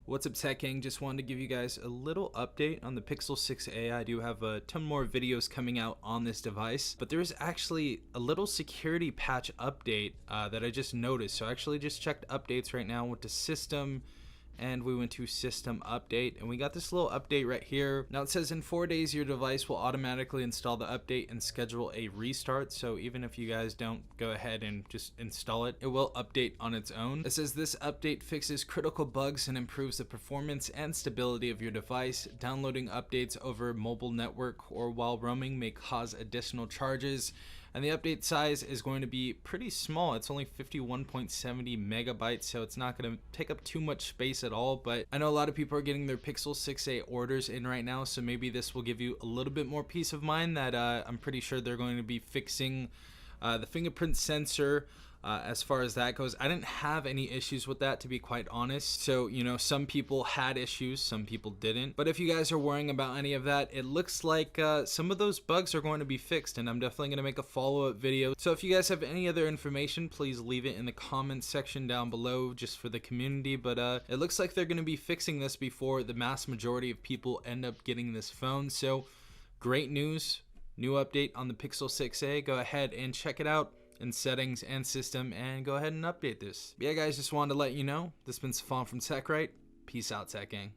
What's up, Tech Gang? Just wanted to give you guys a little update on the Pixel 6a. I do have a ton more videos coming out on this device, but there is actually a little security patch update that I just noticed. So I actually just checked updates right now, went to system, and we went to system update, and we got this little update right here. Now it says in 4 days your device will automatically install the update and schedule a restart. So even if you guys don't go ahead and just install it, it will update on its own. It says this update fixes critical bugs and improves the performance and stability of your device. Downloading updates over mobile network or while roaming may cause additional charges. And the update size is going to be pretty small. It's only 51.70 megabytes, so it's not going to take up too much space at all. But I know a lot of people are getting their Pixel 6a orders in right now, so maybe this will give you a little bit more peace of mind that I'm pretty sure they're going to be fixing the fingerprint sensor. As far as that goes, I didn't have any issues with that, to be quite honest. So, you know, some people had issues, some people didn't. But if you guys are worrying about any of that, it looks like some of those bugs are going to be fixed, and I'm definitely going to make a follow-up video. So if you guys have any other information, please leave it in the comments section down below just for the community. But it looks like they're going to be fixing this before the mass majority of people end up getting this phone. So great news, new update on the Pixel 6a. Go ahead and check it out in settings and system and go ahead and update this. But yeah, guys, just wanted to let you know this has been Stefan from TechRight. Peace out, Tech Gang.